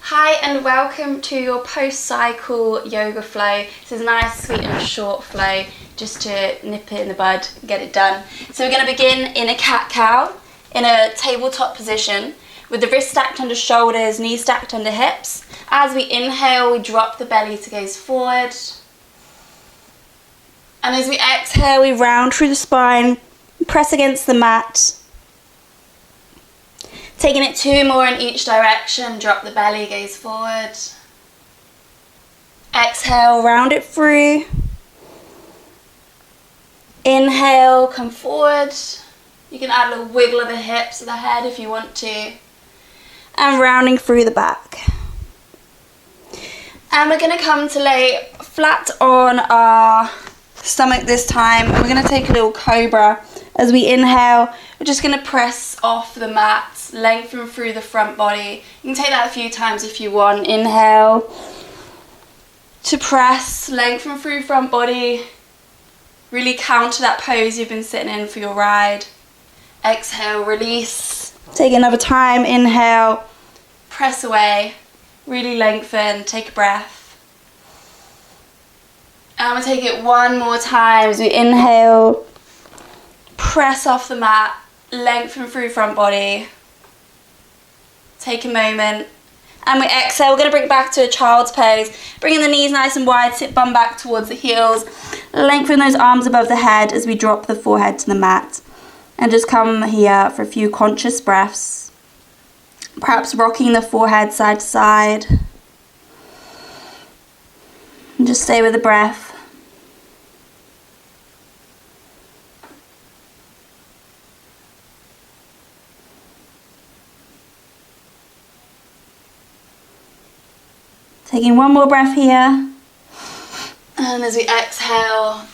Hi and welcome to your post-cycle yoga flow. This is a nice, sweet and short flow just to nip it in the bud and get it done. So we're going to begin in a cat-cow in a tabletop position with the wrists stacked under shoulders, knees stacked under hips. As we inhale, we drop the belly to gaze forward. And as we exhale, we round through the spine, press against the mat. Taking it 2 more in each direction, drop the belly, gaze forward. Exhale, round it through. Inhale, come forward. You can add a little wiggle of the hips or the head if you want to. And rounding through the back. And we're going to come to lay flat on our stomach this time. And we're going to take a little cobra. As we inhale, we're just going to press off the mat, lengthen through the front body. You can take that a few times if you want. Inhale to press, lengthen through front body. Really counter that pose you've been sitting in for your ride. Exhale, release. Take another time, inhale, press away, really lengthen, take a breath. And we'll take it one more time as we inhale. Press off the mat, lengthen through front body. Take a moment. And we exhale, we're going to bring it back to a child's pose. Bringing the knees nice and wide, sit bum back towards the heels. Lengthen those arms above the head as we drop the forehead to the mat. And just come here for a few conscious breaths. Perhaps rocking the forehead side to side. And just stay with the breath. Taking one more breath here. And as we exhale,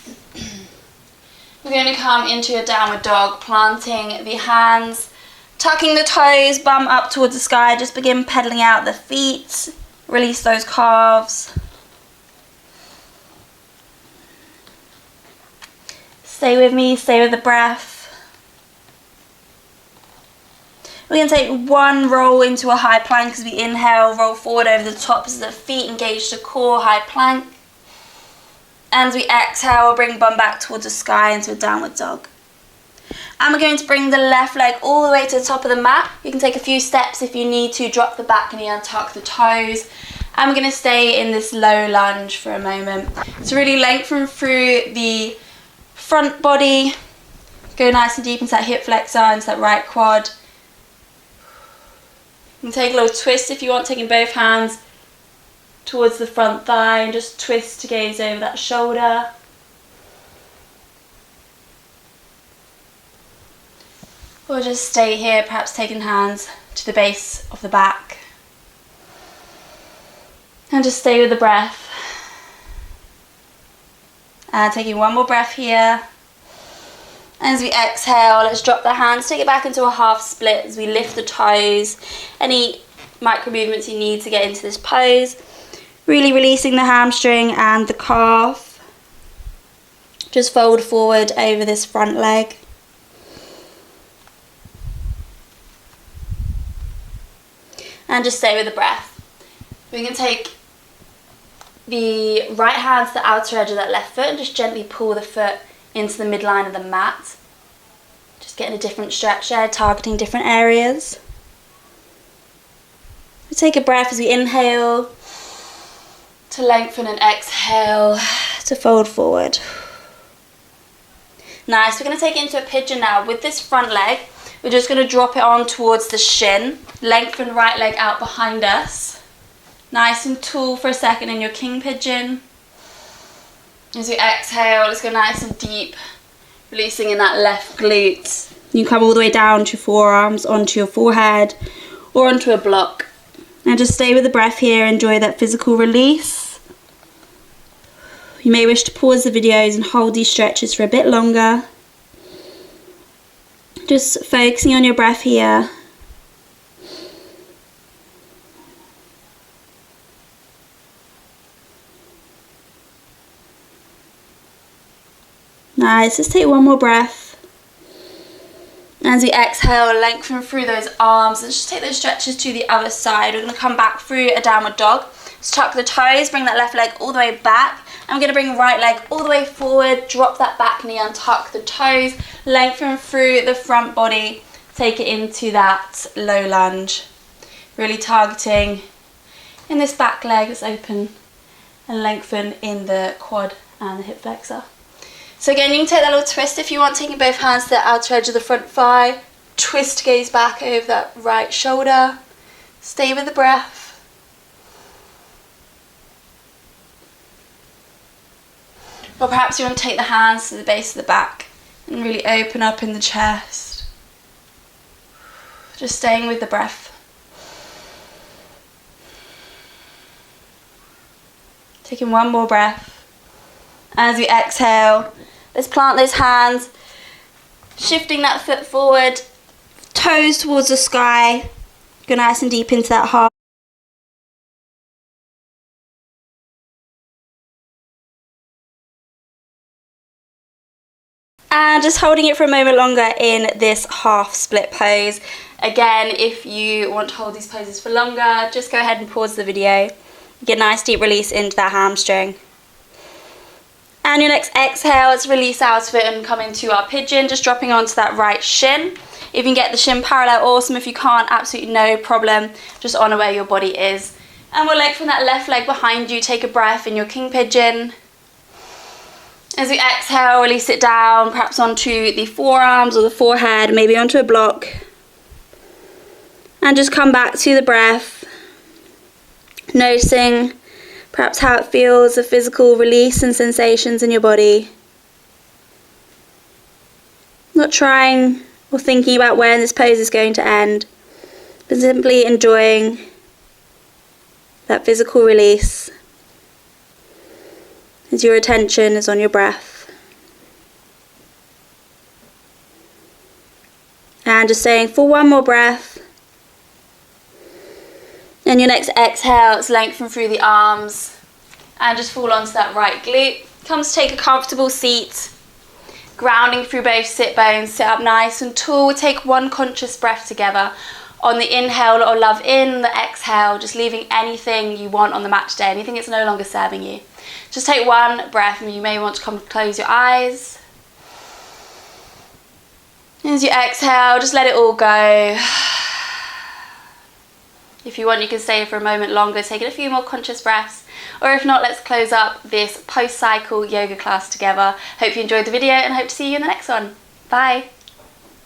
we're going to come into a downward dog, planting the hands, tucking the toes, bum up towards the sky. Just begin pedaling out the feet. Release those calves. Stay with me, stay with the breath. We're going to take one roll into a high plank as we inhale, roll forward over the tops of the feet, engage the core, high plank. And as we exhale, we'll bring bum back towards the sky into a downward dog. And we're going to bring the left leg all the way to the top of the mat. You can take a few steps if you need to, drop the back knee and tuck the toes. And we're going to stay in this low lunge for a moment. So really lengthen through the front body. Go nice and deep into that hip flexor, into that right quad. You can take a little twist if you want, taking both hands towards the front thigh and just twist to gaze over that shoulder. Or just stay here, perhaps taking hands to the base of the back. And just stay with the breath. And taking one more breath here. As we exhale, let's drop the hands, take it back into a half split as we lift the toes. Any micro movements you need to get into this pose. Really releasing the hamstring and the calf. Just fold forward over this front leg. And just stay with the breath. We can take the right hand to the outer edge of that left foot and just gently pull the foot into the midline of the mat. Just getting a different stretch there, targeting different areas. We take a breath as we inhale to lengthen and exhale to fold forward. Nice, we're going to take it into a pigeon now. With this front leg, we're just going to drop it on towards the shin. Lengthen right leg out behind us. Nice and tall for a second in your king pigeon. As we exhale, let's go nice and deep, releasing in that left glute. You can come all the way down to your forearms, onto your forehead, or onto a block. And just stay with the breath here, enjoy that physical release. You may wish to pause the videos and hold these stretches for a bit longer. Just focusing on your breath here. Nice, let's take one more breath. As we exhale, lengthen through those arms and just take those stretches to the other side. We're going to come back through a downward dog. Just tuck the toes, bring that left leg all the way back. I'm going to bring right leg all the way forward, drop that back knee, untuck the toes, lengthen through the front body, take it into that low lunge. Really targeting in this back leg that's open and lengthen in the quad and the hip flexor. So again, you can take that little twist if you want, taking both hands to the outer edge of the front thigh, twist gaze back over that right shoulder, stay with the breath. Or perhaps you want to take the hands to the base of the back and really open up in the chest. Just staying with the breath. Taking one more breath. As we exhale, let's plant those hands, shifting that foot forward, toes towards the sky. Go nice and deep into that heart. And just holding it for a moment longer in this half split pose. Again, if you want to hold these poses for longer, just go ahead and pause the video. Get a nice deep release into that hamstring. And your next exhale, let's release out of it and come into our pigeon, just dropping onto that right shin. If you can get the shin parallel, awesome. If you can't, absolutely no problem. Just honour where your body is. And we'll lengthen that left leg behind you. Take a breath in your king pigeon. As we exhale, release it down, perhaps onto the forearms or the forehead, maybe onto a block. And just come back to the breath, noticing perhaps how it feels, the physical release and sensations in your body. Not trying or thinking about when this pose is going to end, but simply enjoying that physical release as your attention is on your breath. And just staying for one more breath. And your next exhale, let's lengthen through the arms and just fall onto that right glute. Come to take a comfortable seat, grounding through both sit bones, sit up nice and tall. Take one conscious breath together. On the inhale, or love in, the exhale, just leaving anything you want on the mat today, anything that's no longer serving you. Just take one breath and you may want to come close your eyes. As you exhale, just let it all go. If you want, you can stay for a moment longer, taking a few more conscious breaths. Or if not, let's close up this post-cycle yoga class together. Hope you enjoyed the video and hope to see you in the next one. Bye.